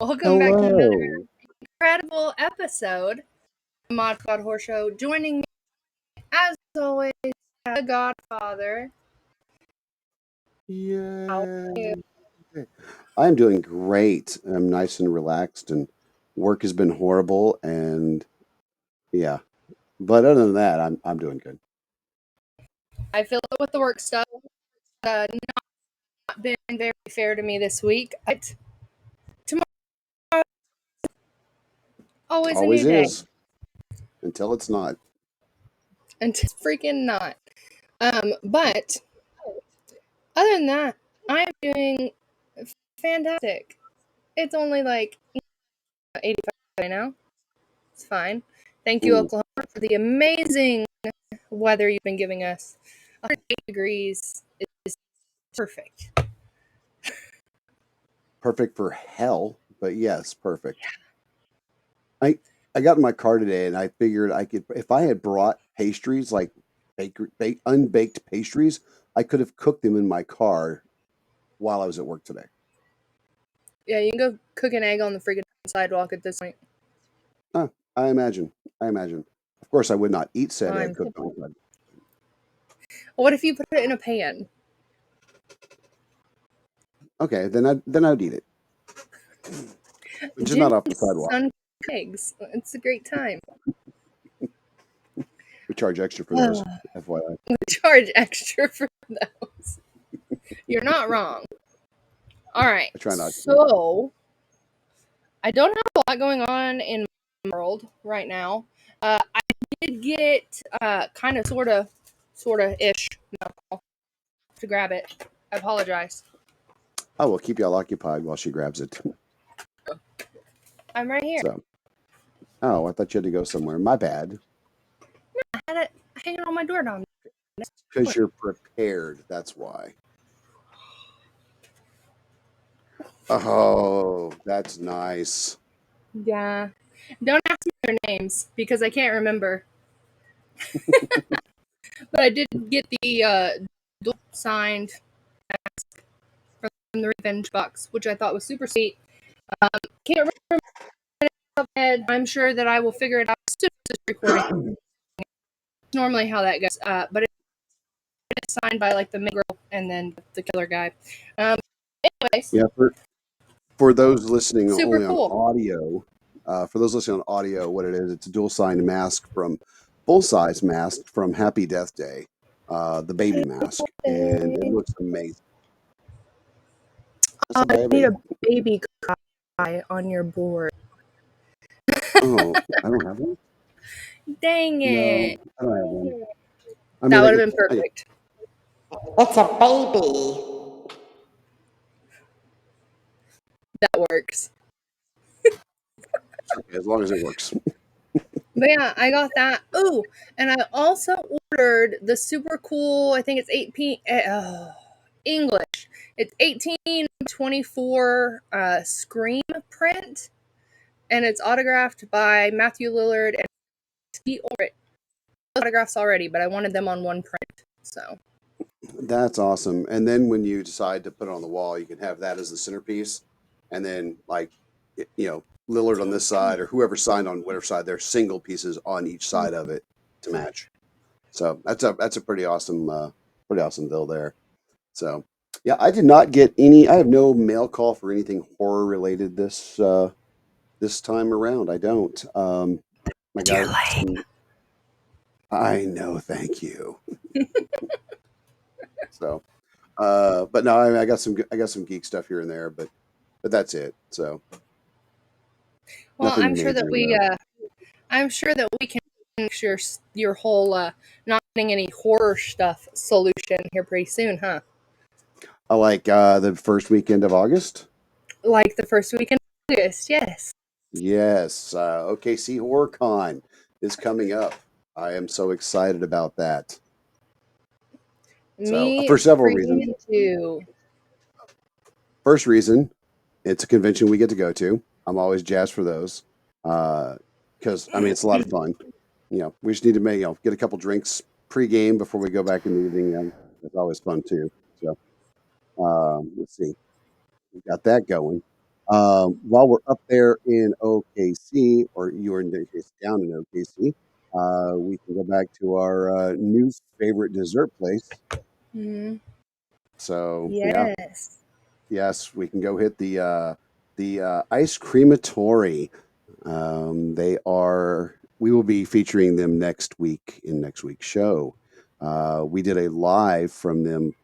Welcome back to another Hello. incredible episode of the Mod Squad Horror Show. Joining me, as always, the Godfather. How are you? Yay. I'm doing great. I'm nice and relaxed, and work has been horrible, and yeah. But other than that, I'm doing good. I feel it with the work stuff. Not been very fair to me this week. But tomorrow, always a Always new day. is until it's not. And it's freaking not. But other than that, I'm doing fantastic. It's only like 85 right now. It's fine. Thank you, Mm, Oklahoma, for the amazing weather you've been giving us. 108 degrees is perfect. perfect for hell, but yes, perfect. I I got in my car today, and I figured I could if I had brought pastries like unbaked pastries, I could have cooked them in my car while I was at work today. Yeah, you can go cook an egg on the freaking sidewalk at this point. Ah, I imagine. I imagine. Of course, I would not eat said egg Fine. cooked on bread. What if you put it in a pan? Okay, then I'd eat it. Just not Jim's off the sidewalk. sun eggs. It's a great time. We charge extra for those, Oh, FYI. we charge extra for those. You're not wrong. All right. I try not to. So, I don't have a lot going on in my world right now. I did get kind of, sort of ish medical to grab it. I apologize. I will keep y'all occupied while she grabs it. I'm right here. So, oh, I thought you had to go somewhere. My bad. I had it hanging on my door down. Because you're prepared. That's why. Oh, that's nice. Yeah. Don't ask me their names because I can't remember. But I did get the dual signed mask from the Revenge Box, which I thought was super sweet. Can't remember it off my head. I'm sure that I will figure it out as soon as this recording. Normally how that goes. But it's signed by like the main girl and then the killer guy. Um, anyways, Yeah, for those listening super only on cool. audio, what it is, it's a dual signed mask from full size mask from Happy Death Day, the baby mask, and it looks amazing. That's a I need baby. a baby cry on your board. Oh, I don't have one. Dang No, it. I don't have one. I That mean, would have been perfect. It's a baby. That works. okay, as long as it works. But yeah, I got that. Ooh, and I also ordered the super cool, I think it's 8P English. It's 1824 Scream print, and it's autographed by Matthew Lillard and Ski Orbit. Autographs already, but I wanted them on one print. So That's awesome. And then when you decide to put it on the wall, you can have that as the centerpiece, and then Lillard on this side or whoever signed on whatever side, there's single pieces on each side of it to match. So that's a pretty awesome deal there. So yeah, I did not get any. I have no mail call for anything horror related this time around. I don't. I got some. I know. Thank you. So, but no, I got some geek stuff here and there, but that's it. So well, nothing major though. I'm sure that we can fix your whole not getting any horror stuff solution here pretty soon, huh? I like the first weekend of August. Like the first weekend of August, yes. Yes, OKC Horror Con is coming up. I am so excited about that. So Me for several reasons. freaking too. First reason, it's a convention we get to go to. I'm always jazzed for those because I mean it's a lot of fun. We just need to make get a couple drinks pre-game before we go back in the evening. It's always fun too. So let's see, we got that going. While we're up there in OKC, or you're in this case down in OKC, we can go back to our new favorite dessert place. Mhm. So yeah, Yes. yes, we can go hit the ice creamatory. They are. We will be featuring them next week in next week's show. We did a live from them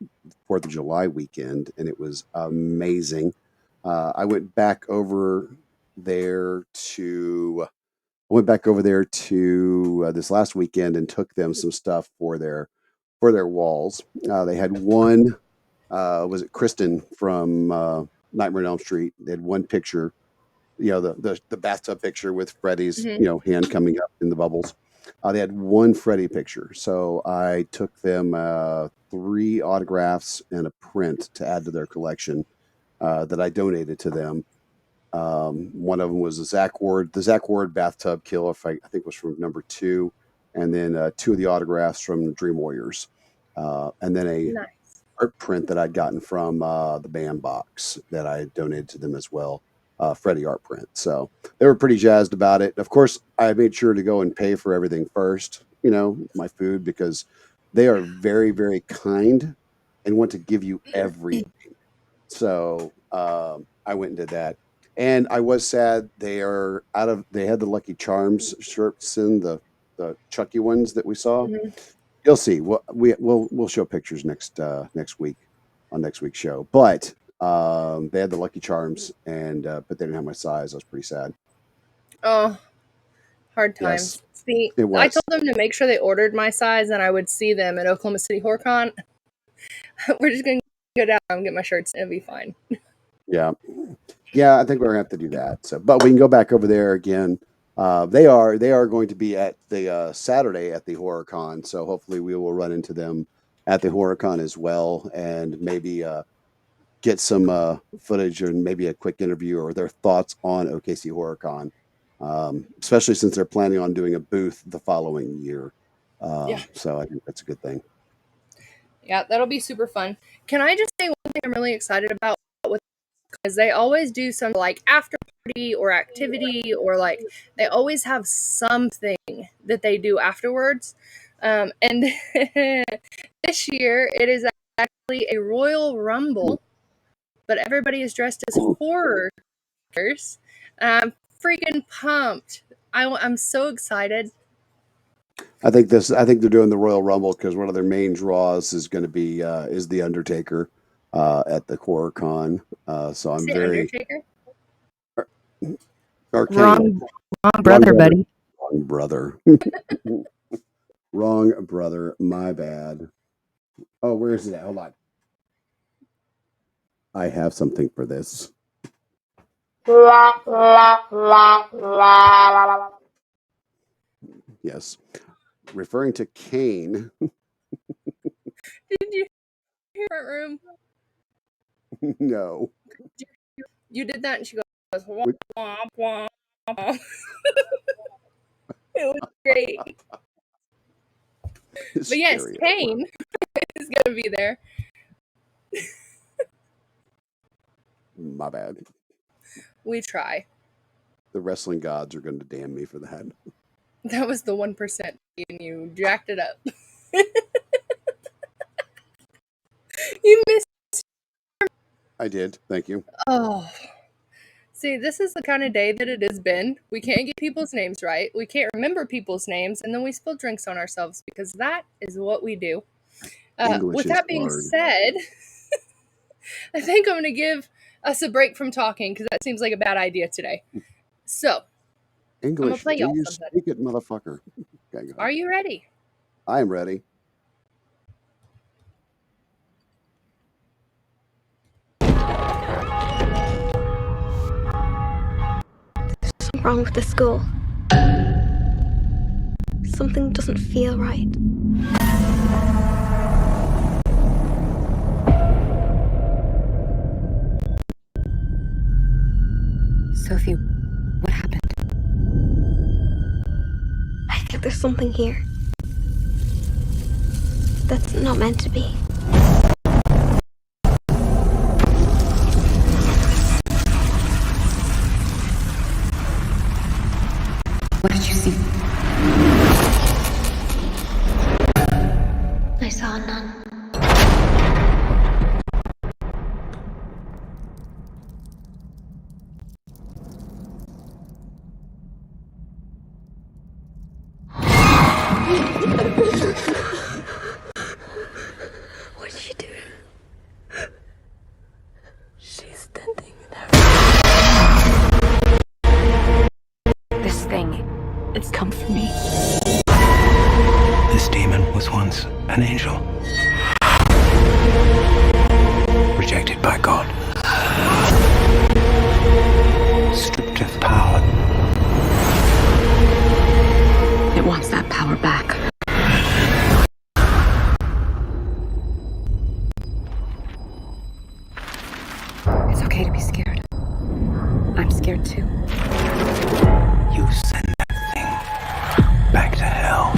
4th of July weekend, and it was amazing. I went back over there to. I went back over there to this last weekend and took them some stuff for their walls. They had one. Was it Kristen from Nightmare on Elm Street? They had one picture, the bathtub picture with Freddy's Mhm. hand coming up in the bubbles. They had one Freddy picture, so I took them 3 autographs and a print to add to their collection that I donated to them. One of them was the Zach Ward bathtub kill, I think was from number 2, and then 2 of the autographs from the Dream Warriors, and then a Nice. art print that I'd gotten from the band box that I donated to them as well, Freddie art print. So they were pretty jazzed about it. Of course, I made sure to go and pay for everything first, my food, because they are very, very kind and want to give you everything. So I went and did that. And I was sad they had the Lucky Charms shirts in the Chucky ones that we saw. Mhm. You'll see. We'll show pictures next week on next week's show. But they had the Lucky Charms, and but they didn't have my size. I was pretty sad. Oh, hard Yes, times. See, it I told was. them to make sure they ordered my size and I would see them at Oklahoma City HorrorCon. We're just going to go down and get my shirts and it'll be fine. Yeah, yeah. I think we're gonna have to do that. So, but we can go back over there again. They are going to be at the Saturday at the HorrorCon. So hopefully we will run into them at the HorrorCon as well, and maybe get some footage and maybe a quick interview or their thoughts on OKC HorrorCon, especially since they're planning on doing a booth the following year. Yeah. So I think that's a good thing. Yeah, that'll be super fun. Can I just say one thing I'm really excited about with because they always do some like after party or activity or like they always have something that they do afterwards. And this year it is actually a Royal Rumble, but everybody is dressed as horrors. I'm freaking pumped. I'm so excited. I think they're doing the Royal Rumble because one of their main draws is going to be is the Undertaker at the HorrorCon. So I'm Say very Undertaker? or Kane. Wrong brother, buddy. Wrong brother. Wrong brother. My bad. Oh, where is it at? Hold on. I have something for this. Yes. Referring to Kane. Did you hear front room? No. You did that and she goes, womp, We- womp, womp, womp. It was great. But yes, Hysteria. Kane is going to be there. My bad. We try. The wrestling gods are going to damn me for that. That was the 1% and you jacked it up. You missed. I did. Thank you. Oh. See, this is the kind of day that it has been. We can't get people's names right. We can't remember people's names, and then we spill drinks on ourselves because that is what we do. English With is that being hard. said, I think I'm going to give us a break from talking because that seems like a bad idea today. So, English, play do y'all you something. speak it, motherfucker? Okay, go ahead. Are you ready? I am ready. Something wrong with the school. Something doesn't feel right. Sophie, what happened? I think there's something here that's not meant to be. did you see? I saw a nun. What'd she do? She's standing there. This thing, it's come for me. This demon was once an angel. Rejected by God. Stripped of power. It wants that power back. It's okay to be scared. I'm scared too. You send that thing back to hell.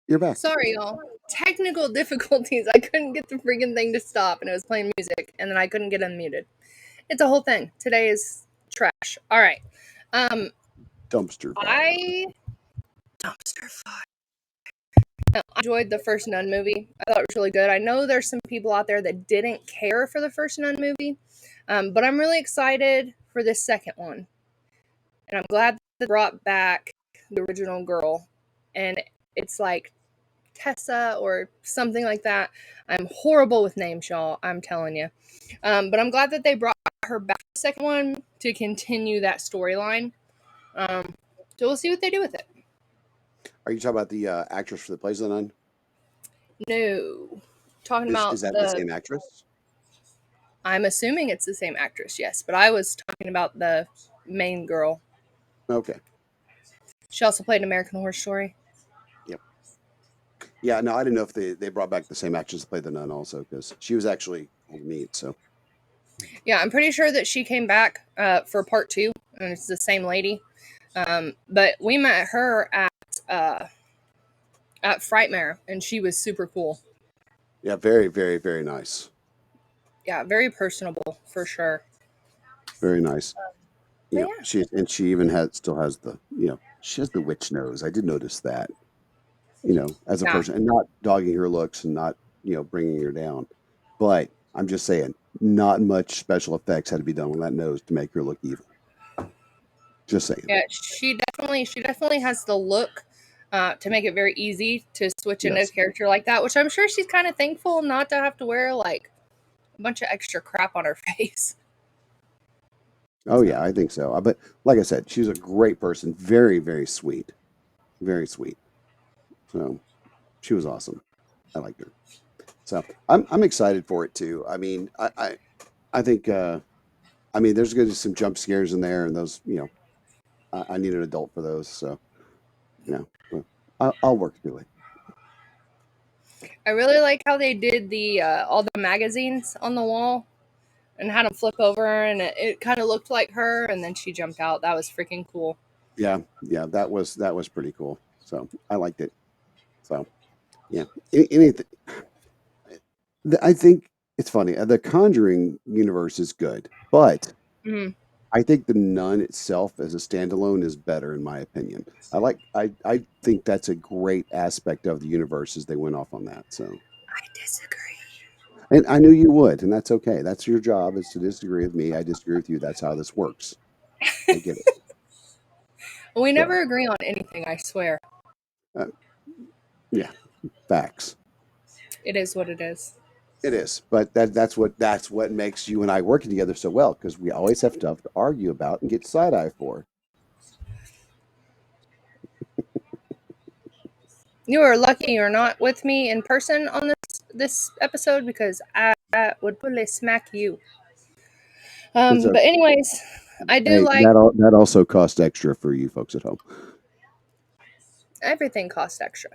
You're back. Sorry, y'all. Technical difficulties. I couldn't get the freaking thing to stop, and it was playing music, and then I couldn't get unmuted. It's a whole thing. Today is trash. All right. Dumpster fire. I enjoyed the first Nun movie. I thought it was really good. I know there's some people out there that didn't care for the first Nun movie, but I'm really excited for this second one. And I'm glad that they brought back the original girl. And it's like Tessa or something like that. I'm horrible with names, y'all. I'm telling you. But I'm glad that they brought her back the second one to continue that storyline. So we'll see what they do with it. Are you talking about the actress that plays the nun? No. Talking about Is that the same actress? I'm assuming it's the same actress, yes. But I was talking about the main girl. Okay. She also played American Horror Story. Yep. Yeah, no, I didn't know if they brought back the same actress to play the nun also, because she was actually old meat, so. Yeah, I'm pretty sure that she came back for part 2, and it's the same lady. But we met her at Frightmare, and she was super cool. Yeah, very, very, very nice. Yeah, very personable for sure. Very nice. You know, yeah. she even still has the, she has the witch nose. I did notice that, as a Yeah. person, and not dogging her looks and not, bringing her down. But I'm just saying, not much special effects had to be done on that nose to make her look evil. Just saying. Yeah, she definitely has the look to make it very easy to switch into a Yes. character like that, which I'm sure she's kind of thankful not to have to wear like a bunch of extra crap on her face. Oh yeah, I think so. But like I said, she was a great person. Very, very sweet. Very sweet. So she was awesome. I liked her. So I'm excited for it too. I mean, I think there's going to be some jump scares in there, and those, I need an adult for those. So, I'll work through it. I really like how they did the all the magazines on the wall and had them flip over, and it kind of looked like her, and then she jumped out. That was freaking cool. Yeah, that was pretty cool. So I liked it. So yeah, anything. I think it's funny. The Conjuring universe is good, but hmm I think the Nun itself as a standalone is better in my opinion. I think that's a great aspect of the universe as they went off on that. So I disagree. and I knew you would, and that's okay. That's your job is to disagree with me. I disagree with you. That's how this works. I get it. We So, never agree on anything, I swear. yeah, facts. It is what it is. It is, but that's what makes you and I working together so well because we always have stuff to argue about and get side eye for. You are lucky you're not with me in person on this episode because I would probably smack you. It's But anyways, I do hey, like that also costs extra for you folks at home. everything costs extra.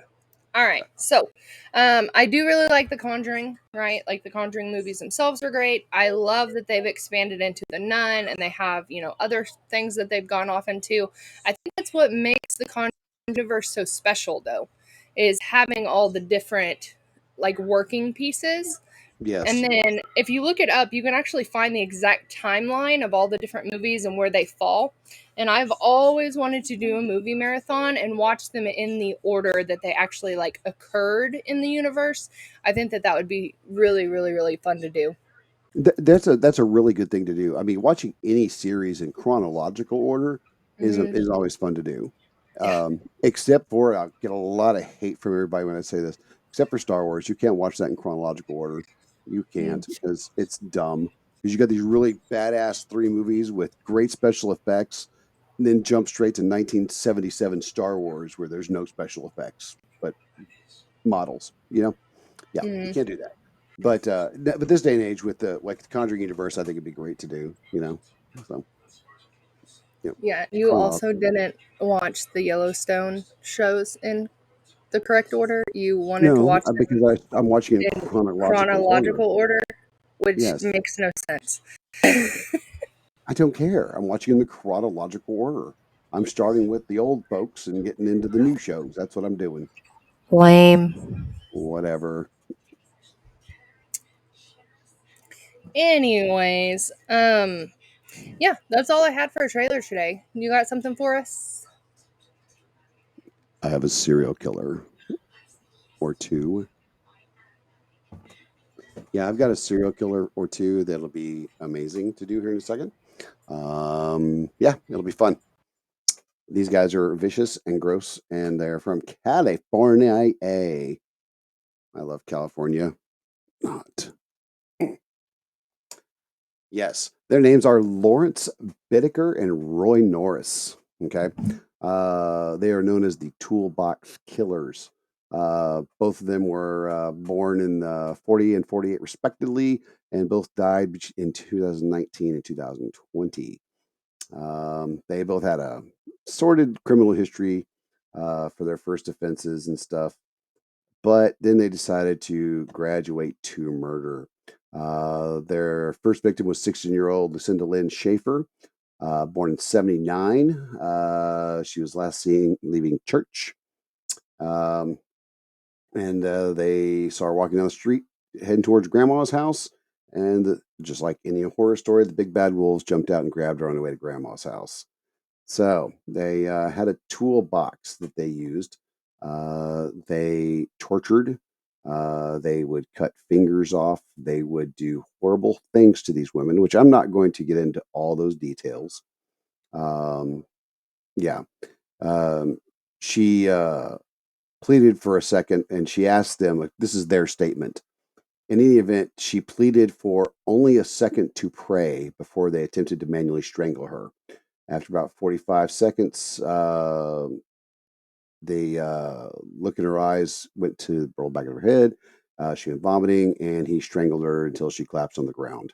All right, so I do really like The Conjuring, right? Like the Conjuring movies themselves are great. I love that they've expanded into The Nun, and they have other things that they've gone off into. I think that's what makes the Conjuring universe so special, though, is having all the different like working pieces. And Yes. then if you look it up, you can actually find the exact timeline of all the different movies and where they fall. And I've always wanted to do a movie marathon and watch them in the order that they actually like occurred in the universe. I think that would be really, really, really fun to do. That's a really good thing to do. I mean, watching any series in chronological order Hmm. is always fun to do. Yeah. Except for I'll get a lot of hate from everybody when I say this. Except for Star Wars, you can't watch that in chronological order. You Mm. can't because it's dumb. Because you got these really badass three movies with great special effects, and then jump straight to 1977 Star Wars where there's no special effects but models. Yeah, you Mm. can't do that. But this day and age with the Conjuring universe, I think it'd be great to do. So Yeah. You also chronological. didn't watch the Yellowstone shows in the correct order. You wanted to No, watch them because I'm watching in in chronological order. chronological order, which Yes, makes no sense. I don't care. I'm watching in the chronological order. I'm starting with the old folks and getting into the new shows. That's what I'm doing. Lame. Whatever. Anyways, yeah, that's all I had for a trailer today. You got something for us? I have a serial killer or two. Yeah, I've got a serial killer or two that'll be amazing to do here in a second. Yeah, it'll be fun. These guys are vicious and gross, and they're from California. I love California. Not. Yes, their names are Lawrence Bittaker and Roy Norris. Okay. They are known as the Toolbox Killers. Both of them were born in 40 and 48, respectively, and both died in 2019 and 2020. They both had a sordid criminal history for their first offenses and stuff, but then they decided to graduate to murder. Their first victim was 16-year-old Lucinda Lynn Schaefer, born in 79. She was last seen leaving church. Um, and they saw her walking down the street heading towards grandma's house. And just like any horror story, the big bad wolves jumped out and grabbed her on the way to grandma's house. So they had a toolbox that they used. They tortured. They would cut fingers off. They would do horrible things to these women, which I'm not going to get into all those details. Um, yeah. Um, she pleaded for a second and she asked them, like, this is their statement. In any event, she pleaded for only a second to pray before they attempted to manually strangle her. After about 45 seconds, the look in her eyes went to the roll back of her head. She went vomiting, and he strangled her until she collapsed on the ground.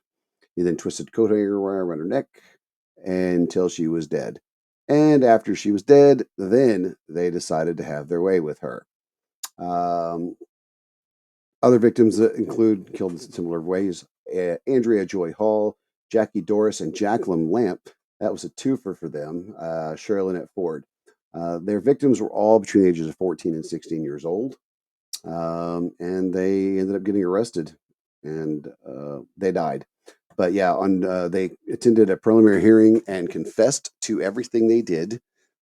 He then twisted coat hanger wire around her neck until she was dead. And after she was dead, then they decided to have their way with her. Um, Other victims that include killed in similar ways: Andrea Joy Hall, Jackie Doris, and Jacqueline Lamp. That was a twofer for them. Cheryl Lynette Ford. Their victims were all between the ages of 14 and 16 years old, and they ended up getting arrested, and they died. But yeah, they attended a preliminary hearing and confessed to everything they did.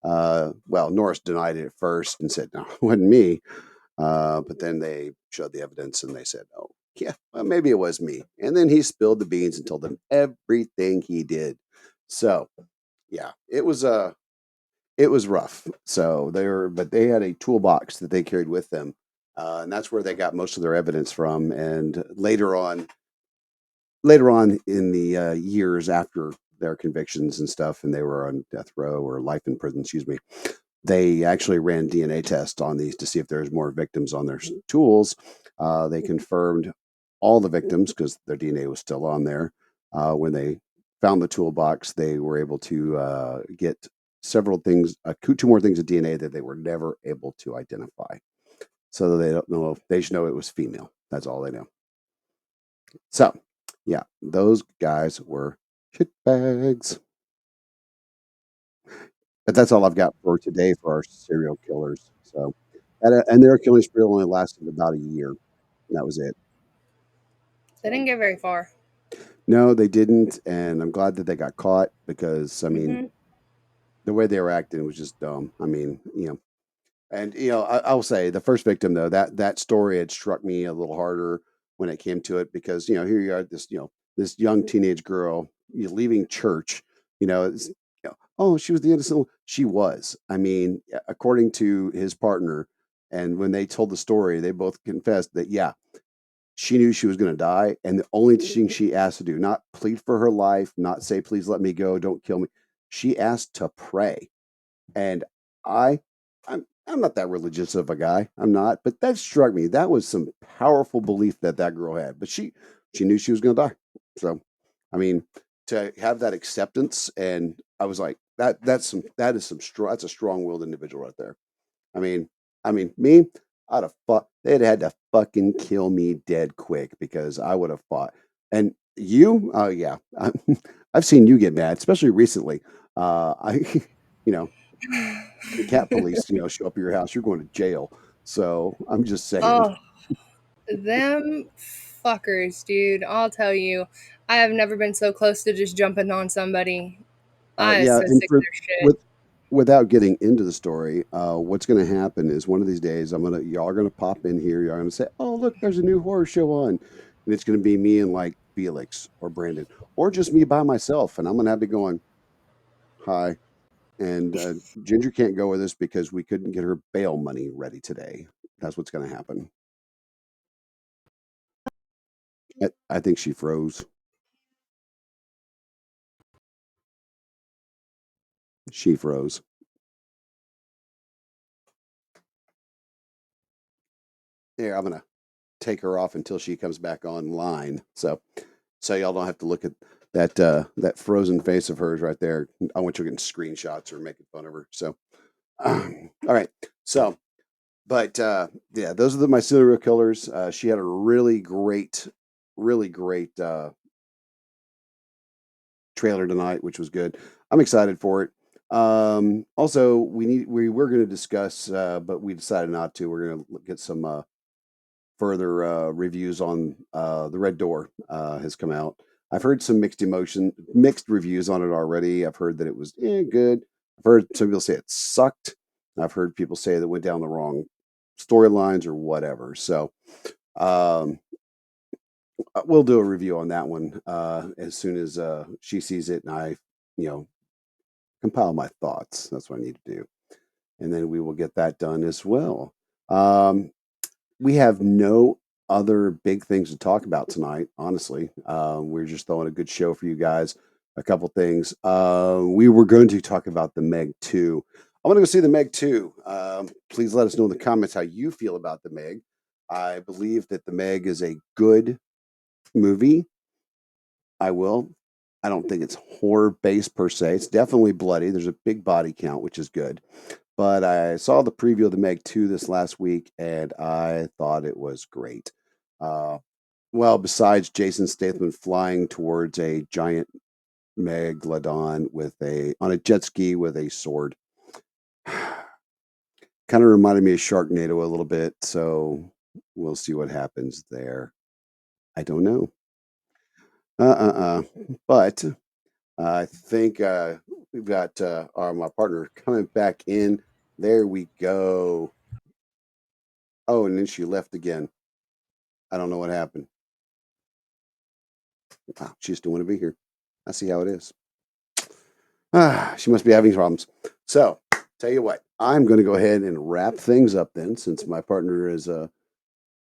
Well, Norris denied it at first and said, "No, it wasn't me." But then they showed the evidence and they said, "Oh, yeah, well, maybe it was me." And then he spilled the beans and told them everything he did. So, yeah, it was rough. So but they had a toolbox that they carried with them, and that's where they got most of their evidence from. And later on in the years after their convictions and stuff, and they were on death row or life in prison, excuse me, they actually ran DNA tests on these to see if there's more victims on their tools. They confirmed all the victims because their DNA was still on there when they found the toolbox, they were able to get several things, two more things of DNA that they were never able to identify. So they don't know. They just know it was female. That's all they know. So, yeah, those guys were shitbags. But that's all I've got for today for our serial killers. So, and their killing spree only lasted about a year. And that was it. They didn't get very far. No, they didn't, and I'm glad that they got caught because I mean, Mhm. the way they were acting was just dumb. I mean, and I will say the first victim though, that story had struck me a little harder when it came to it because here you are, this young teenage girl, leaving church, oh, she was the innocent one. She was. I mean, according to his partner, and when they told the story, they both confessed that yeah, she knew she was going to die, and the only thing she asked to do, not plead for her life, not say please let me go, don't kill me. She asked to pray, and I, I'm not that religious of a guy. I'm not, but that struck me. That was some powerful belief that girl had. But she knew she was going to die. So, I mean, to have that acceptance, and I was like, that is some strong. That's a strong-willed individual right there. I mean, me, I'd have fought. They'd had to fucking kill me dead quick because I would have fought. And you, oh yeah, I've seen you get mad, especially recently. I, you know, the cat police, show up at your house, you're going to jail. So I'm just saying. Oh, them fuckers, dude. I'll tell you, I have never been so close to just jumping on somebody. I was Yeah, so and sick of for their shit. without getting into the story, what's going to happen is one of these days y'all are gonna pop in here. Y'all are gonna say, "Oh, look, there's a new horror show on," and it's gonna be me and like Felix or Brandon, or just me by myself, and I'm gonna have to going, "Hi," and Ginger can't go with us because we couldn't get her bail money ready today. That's what's gonna happen. I think she froze. She froze. Here, I'm gonna take her off until she comes back online. So y'all don't have to look at that frozen face of hers right there. I want you getting screenshots or making fun of her. So all right. So but yeah, those are my serial killers. She had a really great trailer tonight, which was good. I'm excited for it. Also, we were going to discuss, but we decided not to. We're going to get some further reviews on the Red Door has come out. I've heard some mixed reviews on it already. I've heard that it was good. I've heard some people say it sucked. I've heard people say that it went down the wrong storylines or whatever. So um, we'll do a review on that one as soon as she sees it and I, you know, compile my thoughts. That's what I need to do, and then we will get that done as well. Um, we have no other big things to talk about tonight, honestly. We're just throwing a good show for you guys. A couple things. We were going to talk about the Meg 2. I want to go see the Meg 2. Please let us know in the comments how you feel about the Meg. I believe that the Meg is a good movie. I will. I don't think it's horror based per se. It's definitely bloody. There's a big body count, which is good. But I saw the preview of the Meg 2 this last week and I thought it was great. Uh, well, besides Jason Statham flying towards a giant megalodon on a jet ski with a sword. Kind of reminded me of Sharknado a little bit, so we'll see what happens there. I don't know. But I think we've got my partner coming back in. There we go. Oh, and then she left again. I don't know what happened. Wow, she just don't want to be here. I see how it is. She must be having problems. So, tell you what, I'm going to go ahead and wrap things up then, since my partner is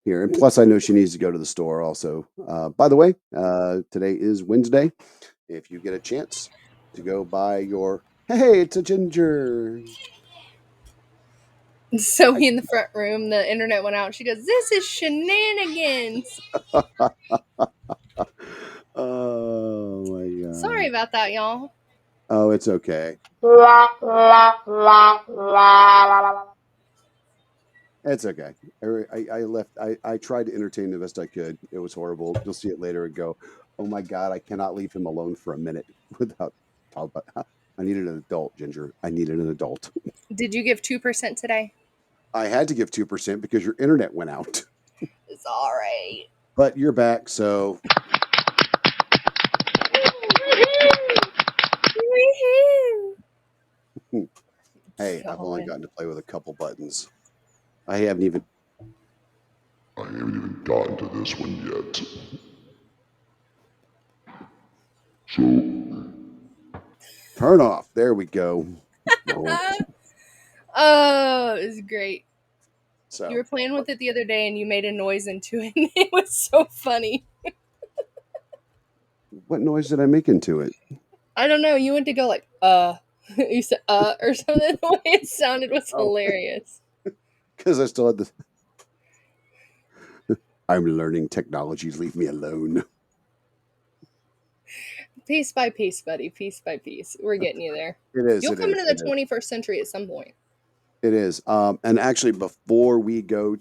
here, and plus I know she needs to go to the store also. By the way, today is Wednesday. If you get a chance to go buy your hey, it's a ginger. Zoe in the front room, the internet went out. She goes, "This is shenanigans." Oh my god. Sorry, Sorry about that, y'all. Oh, it's okay. It's okay. I left. I tried to entertain the best I could. It was horrible. You'll see it later and go, oh my God, I cannot leave him alone for a minute without talking about. I needed an adult, Ginger. I needed an adult. Did you give 2% today? I had to give 2% because your internet went out. It's all right. But you're back, so hey, I've only gotten to play with a couple buttons. I haven't even gotten to this one yet. So, turn off. There we go. Oh, it was great. So You were playing with it the other day and you made a noise into it. And it was so funny. what noise did I make into it? I don't know. You went to go like, you said, or something. The way it sounded was hilarious. Because I still had the. I'm learning technologies. Leave me alone. Piece by piece, buddy. Piece by piece. We're getting you there. It is. You'll come into the 21st century at some point. It is. And actually, before we go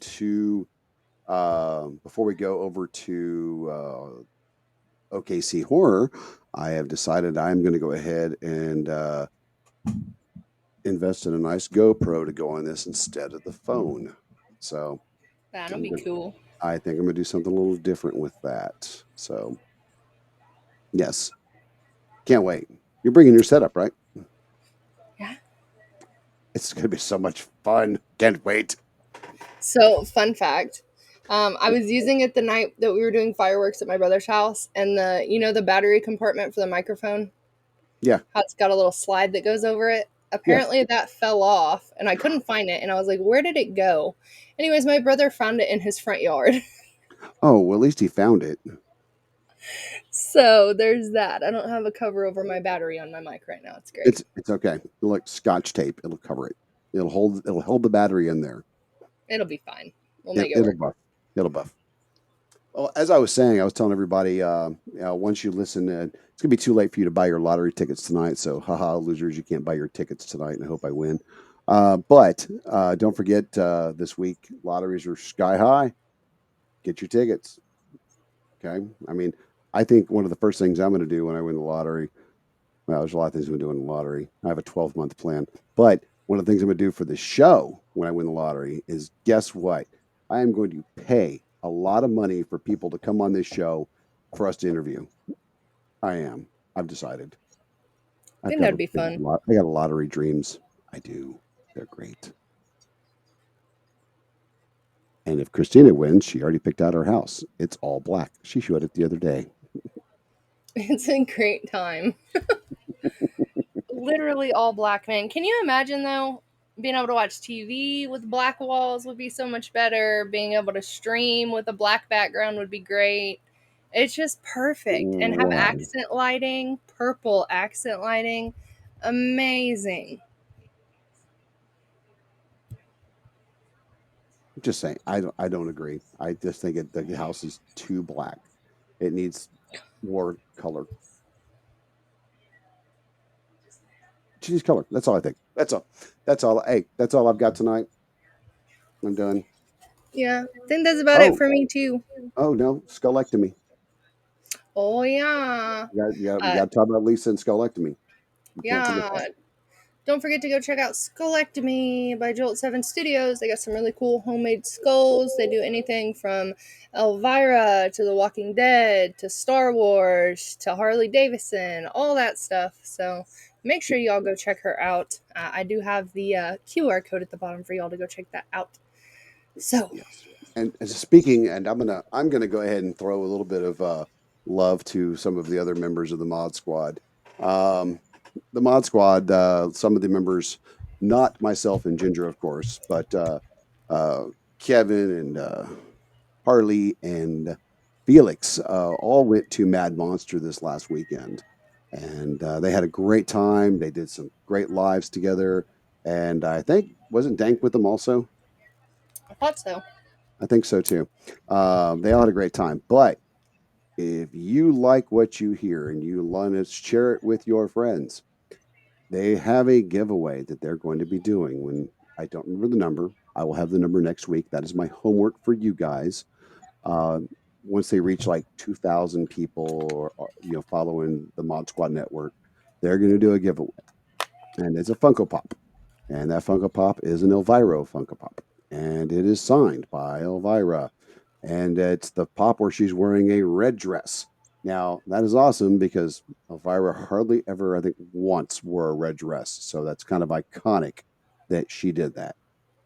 over to OKC Horror, I have decided I'm going to go ahead and invest in a nice GoPro to go on this instead of the phone. So That'll be cool. I think I'm going to do something a little different with that. So yes, can't wait. You're bringing your setup, right? Yeah. It's going to be so much fun. Can't wait. So, fun fact. I was using it the night that we were doing fireworks at my brother's house, and the battery compartment for the microphone. Yeah. How it's got a little slide that goes over it. Apparently that fell off, and I couldn't find it, and I was like, where did it go? Anyways, my brother found it in his front yard. Oh, well, at least he found it. So there's that. I don't have a cover over my battery on my mic right now. It's great. It's okay. It'll like Scotch tape. It'll cover it. It'll hold the battery in there. It'll be fine. We'll make it work. It'll buff. Well, as I was saying, I was telling everybody, once you listen, it's gonna be too late for you to buy your lottery tickets tonight. So, haha, losers, you can't buy your tickets tonight, and I hope I win. But don't forget, this week lotteries are sky high. Get your tickets. Okay. I mean, I think one of the first things I'm going to do when I win the lottery. Well, there's a lot of things I'm doing in the lottery. I have a 12-month plan, but one of the things I'm going to do for the show when I win the lottery is, guess what? I am going to pay a lot of money for people to come on this show for us to interview. I am. I've decided. I think that'd be fun. I got lottery dreams. I do. They're great. And if Christina wins, she already picked out her house. It's all black. She showed it the other day. It's a great time. Literally all black, man. Can you imagine, though, being able to watch TV with black walls would be so much better. Being able to stream with a black background would be great. It's just perfect. And have accent lighting, purple accent lighting. Amazing. I'm just saying, I don't agree. I just think the house is too black. It needs more color. She needs color. That's all I think. That's all. Hey, that's all I've got tonight. I'm done. Yeah, I think that's about it for me too. Oh no, Skullectomy. Oh yeah. We got to talk about Lisa and Skullectomy. Yeah. Don't forget to go check out Skullectomy by Jolt 7 Studios. They got some really cool homemade skulls. They do anything from Elvira to The Walking Dead to Star Wars to Harley Davidson, all that stuff. So make sure y'all go check her out. I do have the QR code at the bottom for y'all to go check that out. So, yes. And speaking, and I'm gonna go ahead and throw a little bit of love to some of the other members of the Mod Squad. The Mod Squad, some of the members, not myself and Ginger, of course, but Kevin and Harley and Felix all went to Mad Monster this last weekend. And they had a great time. They did some great lives together. And I think, wasn't Dank with them also? I thought so. I think so too. They all had a great time. But if you like what you hear and you want to share it with your friends, they have a giveaway that they're going to be doing. When I don't remember the number, I will have the number next week. That is my homework for you guys. Uh, Once they reach like 2,000 people or following the Mod Squad network, they're going to do a giveaway, and it's a Funko Pop, and that Funko Pop is an Elvira Funko Pop, and it is signed by Elvira, and it's the pop where she's wearing a red dress. Now that is awesome because Elvira hardly ever, I think, once wore a red dress, so that's kind of iconic that she did that.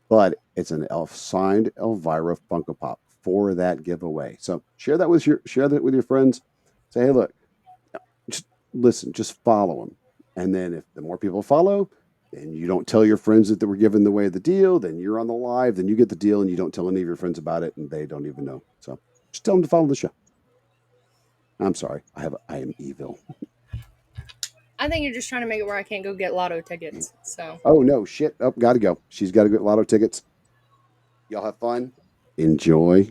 But it's an elf signed Elvira Funko Pop for that giveaway. So share that with your friends. Say, hey, look, just listen, just follow them, and then if the more people follow, then you don't tell your friends that they were giving away the deal. Then you're on the live. Then you get the deal, and you don't tell any of your friends about it, and they don't even know. So just tell them to follow the show. I'm sorry, I am evil. I think you're just trying to make it where I can't go get lotto tickets. So, Oh no, shit! Oh, gotta go. She's got to get lotto tickets. Y'all have fun. Enjoy.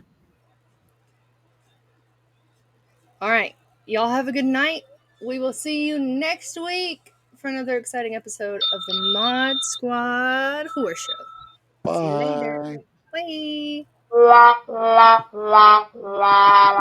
all right. Y'all have a good night. We will see you next week for another exciting episode of the Mod Squad Horror Show. See you later. Bye. Bye. La la la la.